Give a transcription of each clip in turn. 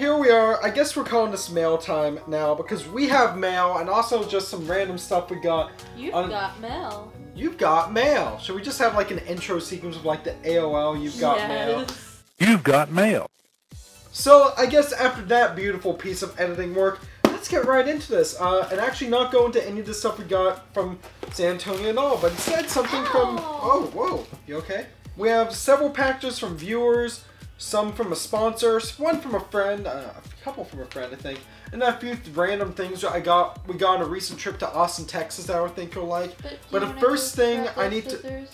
here we are. I guess we're calling this mail time now because we have mail and also just some random stuff we got. You've got mail. You've got mail. Should we just have like an intro sequence of like the AOL You've Got Mail? You've got mail. So I guess after that beautiful piece of editing work, let's get right into this. And actually not go into any of the stuff we got from San Antonio at all, but instead something from... Oh, whoa. You okay? We have several packages from viewers, some from a sponsor, one from a friend, a couple from a friend, I think, and a few random things we got on a recent trip to Austin, Texas that I would think you'll like. But the first thing I need to...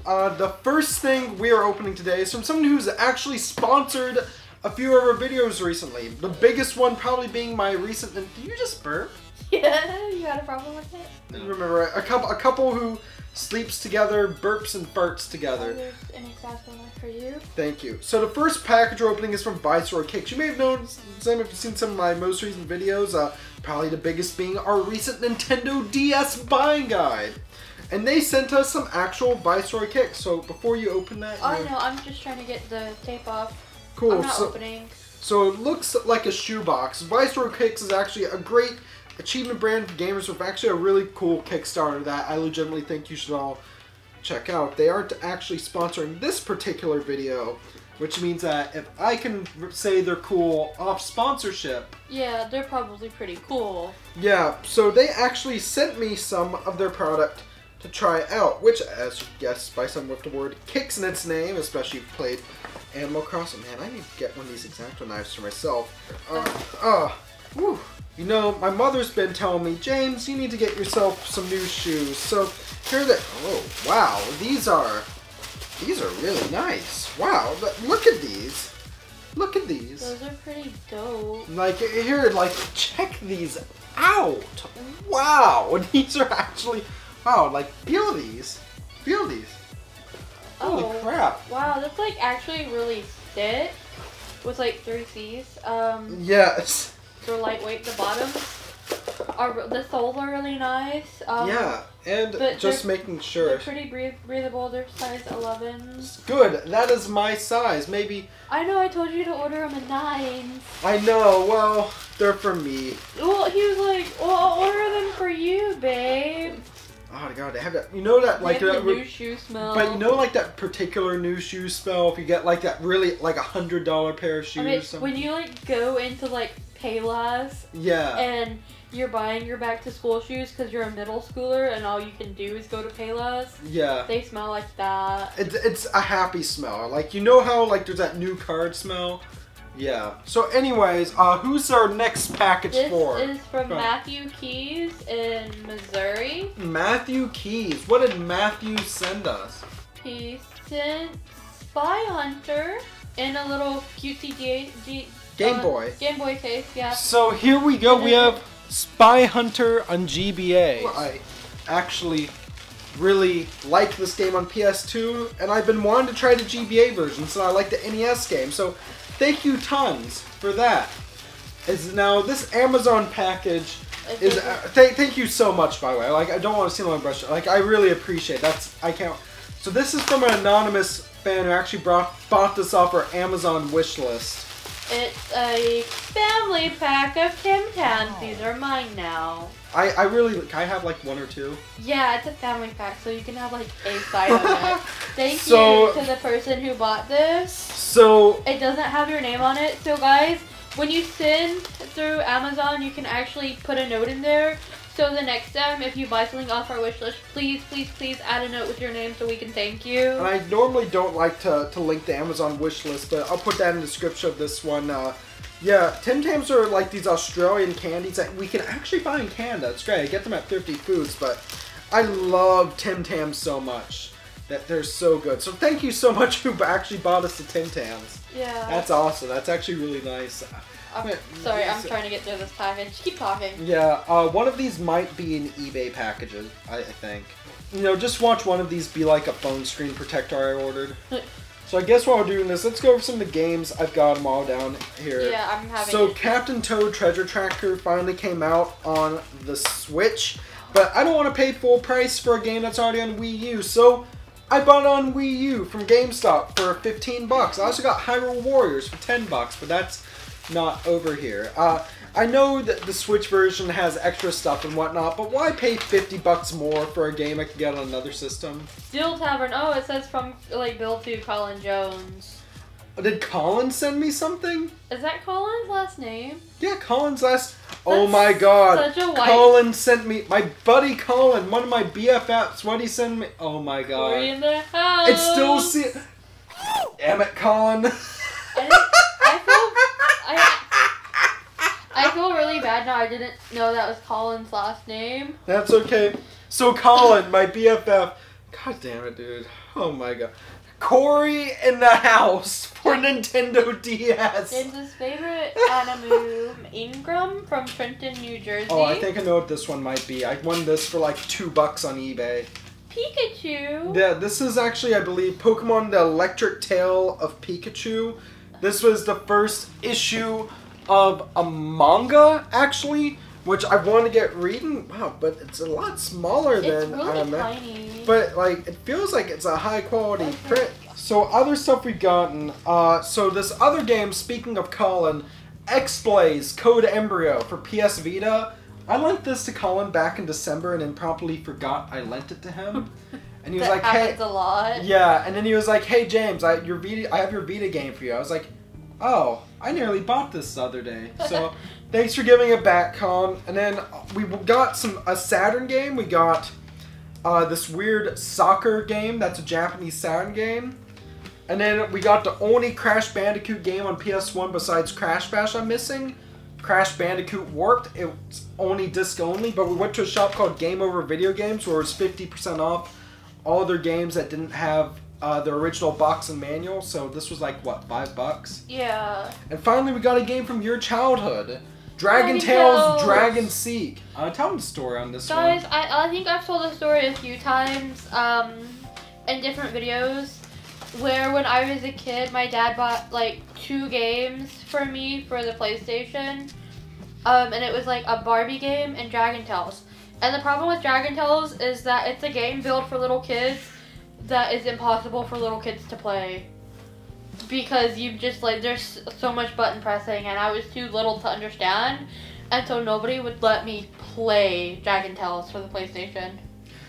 the first thing we are opening today is from someone who's actually sponsored a few of our videos recently. The biggest one probably being my recent... Did you just burp? Yeah, you had a problem with it? No. Remember, a couple who sleeps together, burps and farts together. Oh, there's an exact one for you. Thank you. So the first package we're opening is from Viceroy Kicks. You may have noticed some if you've seen some of my most recent videos. Probably the biggest being our recent Nintendo DS buying guide. And they sent us some actual Viceroy Kicks. So before you open that... Oh, no, I'm just trying to get the tape off. Cool. I'm not opening. So it looks like a shoebox. Viceroy Kicks is actually a great achievement brand for gamers with actually a really cool Kickstarter that I legitimately think you should all check out. They aren't actually sponsoring this particular video, which means that if I can say they're cool off sponsorship... Yeah, they're probably pretty cool. Yeah, so they actually sent me some of their product to try out, which, as you guessed by some with the word kicks in its name, especially if you've played Animal Crossing. Man, I need to get one of these X-Acto knives for myself. Whew. You know, my mother's been telling me, James, you need to get yourself some new shoes. So here they... Oh, wow. These are really nice. Wow, look at these. Look at these. Those are pretty dope. Like, here, like, check these out. Wow, these are actually... Wow, like, feel these. Feel these. Holy crap. Wow, that's like actually really thick with like 3 C's. Yes. They're lightweight. The bottoms are, the soles are really nice. Yeah, and just making sure. They're pretty breathable. They're size 11. Good. That is my size. Maybe. I know. I told you to order them in 9s. I know. Well, they're for me. Well, he was like, "Well, I'll order them for you, babe." Oh my god, they have that. You know that like that new shoe smell. But you know like that particular new shoe smell. If you get like that really like $100 pair of shoes. I mean, when you like go into like Payless. Yeah. And you're buying your back to school shoes because you're a middle schooler and all you can do is go to Payless. Yeah. They smell like that. It's a happy smell. Like you know how like there's that new card smell. Yeah. So anyways, who's our next package for? This is from Matthew Keys in Missouri. Matthew Keys. What did Matthew send us? He sent Spy Hunter in a little cutesy Game Boy. Game Boy case, yeah. So here we go. We have Spy Hunter on GBA. Well, I actually really like this game on PS2, and I've been wanting to try the GBA version, so I like the NES game. So thank you tons for that. Now this Amazon package is thank you so much, by the way. Like I don't want to steal my brush. Like I really appreciate it. I can't. So this is from an anonymous fan who actually bought this off our Amazon wish list. It's a family pack of Tim Tams. These are mine now. I really can I have like 1 or 2? Yeah, it's a family pack, so you can have like a side of it. Thank you to the person who bought this. So it doesn't have your name on it. So guys, when you send through Amazon, you can actually put a note in there. So the next time, if you buy something off our wish list, please, please, please add a note with your name so we can thank you. And I normally don't like to link the Amazon wish list, but I'll put that in the description of this one. Yeah, Tim Tams are like these Australian candies that we can actually buy in Canada. It's great. I get them at Thrifty Foods, but I love Tim Tams so much that they're so good. So thank you so much who actually bought us the Tim Tams. Yeah. That's awesome. That's actually really nice. Sorry, I'm trying to get through this package. Keep talking. Yeah, one of these might be in eBay packages, I think. You know, just watch one of these be like a phone screen protector I ordered. So I guess while we're doing this, let's go over some of the games. I've got them all down here. Yeah, I'm having So Captain Toad Treasure Tracker finally came out on the Switch, but I don't want to pay full price for a game that's already on Wii U, so I bought it on Wii U from GameStop for $15. I also got Hyrule Warriors for $10, but that's not over here. I know that the Switch version has extra stuff and whatnot, but why pay $50 more for a game I can get on another system? Steel Tavern. Oh, it says from like Bill to Colin Jones. Did Colin send me something? Is that Colin's last name? Yeah, Colin's last. Oh my God! Such a white... Colin sent me, my buddy Colin, one of my BFFs. What did he send me? Oh my God! We're in the house. It's still Damn it, Colin! I feel really bad now. I didn't know that was Colin's last name. That's okay. So Colin, my BFF. God damn it, dude. Oh my God. Corey in the house for Nintendo DS. James's favorite Animu Ingram from Trenton, New Jersey. Oh, I think I know what this one might be. I won this for like $2 on eBay. Pikachu. Yeah, this is actually, I believe, Pokemon The Electric Tale of Pikachu. This was the first issue of a manga, actually, which I want to get reading. Wow, but it's a lot smaller than really tiny. But like, it feels like it's a high quality print. So other stuff we've gotten. So this other game, speaking of Colin, X-Blaze Code Embryo for PS Vita. I lent this to Colin back in December and then promptly forgot I lent it to him. And he was like, "Hey," happens a lot. Yeah, and then he was like, "Hey James, I have your Vita game for you." I was like, "Oh, I nearly bought this the other day." So thanks for giving it back, Colin. And then we got a Saturn game. We got this weird soccer game that's a Japanese Saturn game. And then we got the only Crash Bandicoot game on PS1 besides Crash Bash I'm missing. Crash Bandicoot Warped. It's only disc only, but we went to a shop called Game Over Video Games where it was 50% off all their games that didn't have the original box and manual. So this was like, what, $5? Yeah. And finally we got a game from your childhood. Dragon Tales Dragon Seek. Tell them the story on this one. Guys, I think I've told the story a few times in different videos. Where when I was a kid, my dad bought like 2 games for me for the PlayStation. And it was like a Barbie game and Dragon Tales. And the problem with Dragon Tales is that it's a game built for little kids that is impossible for little kids to play. Because you just like, there's so much button pressing and I was too little to understand. And so nobody would let me play Dragon Tales for the PlayStation.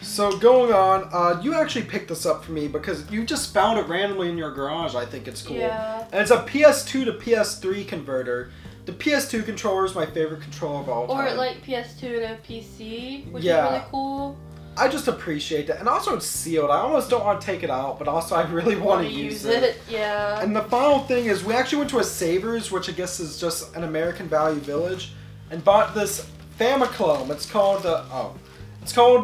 So going on, you actually picked this up for me because you just found it randomly in your garage. I think it's cool. Yeah. And it's a PS2 to PS3 converter. The PS2 controller is my favorite controller of all time. Or like PS2 to PC, which is Yeah. really cool. I just appreciate it. And also it's sealed. I almost don't want to take it out, but also I really want to use it. Yeah. And the final thing is we actually went to a Savers, which I guess is just an American Value Village, and bought this Famiclone. It's called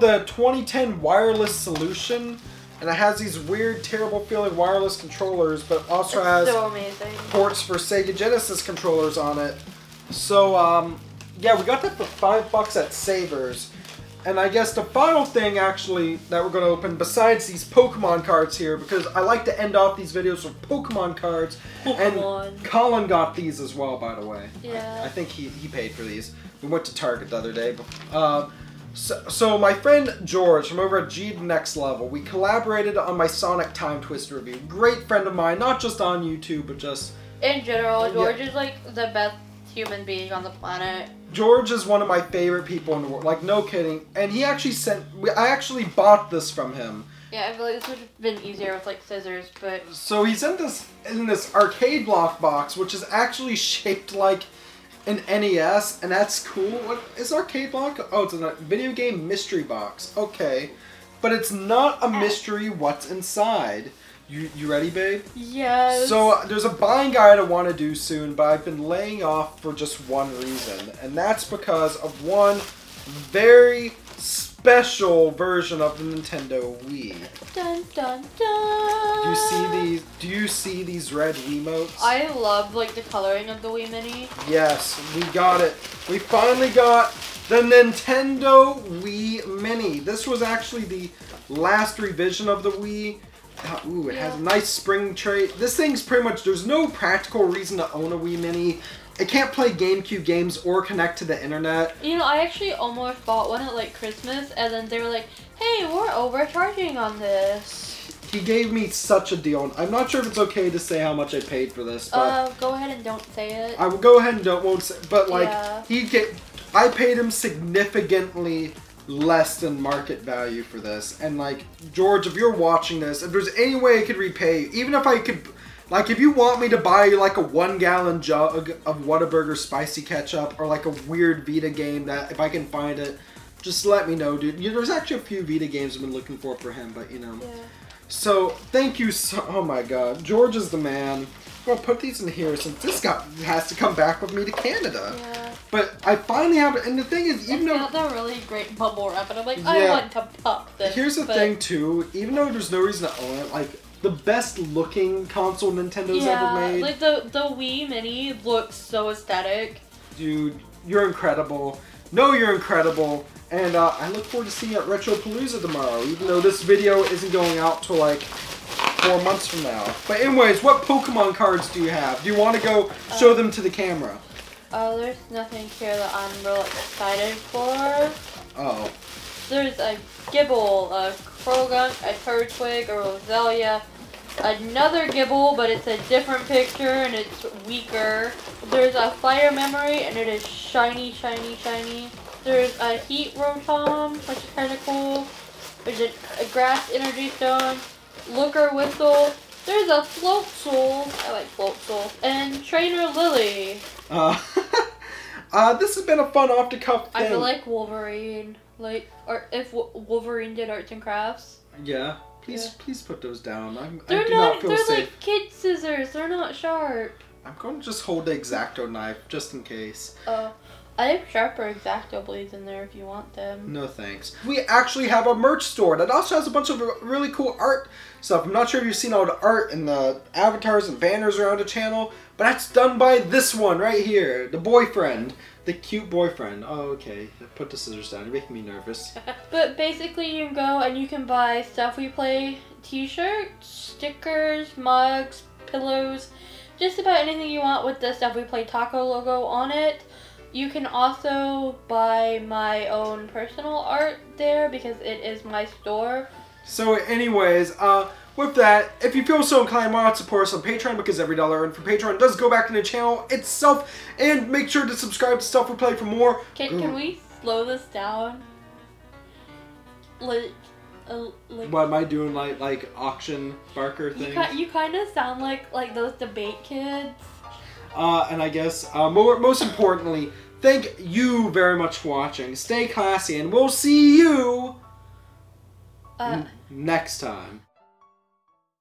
the 2010 Wireless Solution, and it has these weird, terrible feeling wireless controllers, but also has so amazing ports for Sega Genesis controllers on it. So, yeah, we got that for $5 at Savers. And I guess the final thing, actually, that we're going to open, besides these Pokemon cards here, because I like to end off these videos with Pokemon cards. Pokemon. And Colin got these as well, by the way. Yeah. I think he paid for these. We went to Target the other day. So my friend George from over at G Next Level, we collaborated on my Sonic Time Twist review. Great friend of mine, not just on YouTube, but just... in general, George is like the best human being on the planet. George is one of my favorite people in the world, like no kidding. And he actually I actually bought this from him. Yeah, I feel like this would have been easier with like scissors, but... So he's in this arcade block box, which is actually shaped like an NES, and that's cool. What is arcade block? Oh, it's a video game mystery box. Okay, but it's not a mystery what's inside. You ready, babe? Yes. So there's a buying guide I want to do soon, but I've been laying off for just one reason, and that's because of one very special version of the Nintendo Wii. Dun dun dun. Do you see these red Wiimotes? I love like the coloring of the Wii Mini. Yes, we got it. We finally got the Nintendo Wii Mini. This was actually the last revision of the Wii. Ooh, it has a nice spring tray. This thing's pretty much, there's no practical reason to own a Wii Mini. It can't play GameCube games or connect to the internet. You know, I actually almost bought one at like Christmas, and then they were like, hey, we're overcharging on this. he gave me such a deal. I'm not sure if it's okay to say how much I paid for this, but go ahead and don't say it. I will go ahead and won't say, but like yeah. I paid him significantly less than market value for this. And like, George, if you're watching this, if there's any way I could repay you, even if I could, like, if you want me to buy like a 1-gallon jug of Whataburger spicy ketchup, or like a weird Vita game that if I can find it, just let me know, dude. There's actually a few Vita games I've been looking for him, but you know. Yeah. So thank you so. Oh my God, George is the man. I'm gonna put these in here since this guy has to come back with me to Canada. Yeah. But I finally have it, and the thing is, even though they're really great bubble wrap, and I'm like, I want to pop this. Here's the thing too, even though there's no reason to own it, like the best looking console Nintendo's ever made. Like the Wii Mini looks so aesthetic. Dude, you're incredible. No, you're incredible. And I look forward to seeing you at Retropalooza tomorrow, even though this video isn't going out till like 4 months from now. But anyways, what Pokemon cards do you have? Do you want to go show them to the camera? There's nothing here that I'm real excited for. Oh. There's a Gibble, a Krogunk, a Turtwig, a Roselia, another Gibble, but it's a different picture and it's weaker. There's a Fire Memory and it is shiny, shiny, shiny. There's a Heat Rotom, which is kind of cool. There's a Grass Energy Stone, Looker Whistle. There's a Floatzel. I like Floatzel. And Trainer Lily. This has been a fun off-the-cuff thing. I feel like Wolverine. Like, or if Wolverine did arts and crafts. Yeah. Please put those down. I do not feel safe. They're like kid scissors. They're not sharp. I'm going to just hold the X-Acto knife, just in case. I have sharper X-Acto blades in there if you want them. No thanks. We actually have a merch store that also has a bunch of really cool art stuff. I'm not sure if you've seen all the art and the avatars and banners around the channel, but that's done by this one right here. The boyfriend. The cute boyfriend. Oh, okay. Put the scissors down. You're making me nervous. But basically you can go and you can buy Stuff We Play t-shirts, stickers, mugs, pillows, just about anything you want with the Stuff We Play Taco logo on it. You can also buy my own personal art there because it is my store. So anyways, with that, if you feel so inclined, why not support us on Patreon, because every dollar earned from Patreon does go back to the channel itself. And make sure to subscribe to Stuff We Play for more. Can we slow this down? What am I doing, like auction barker things? You kind of sound like those debate kids. And I guess most importantly, thank you very much for watching. Stay classy, and we'll see you next time.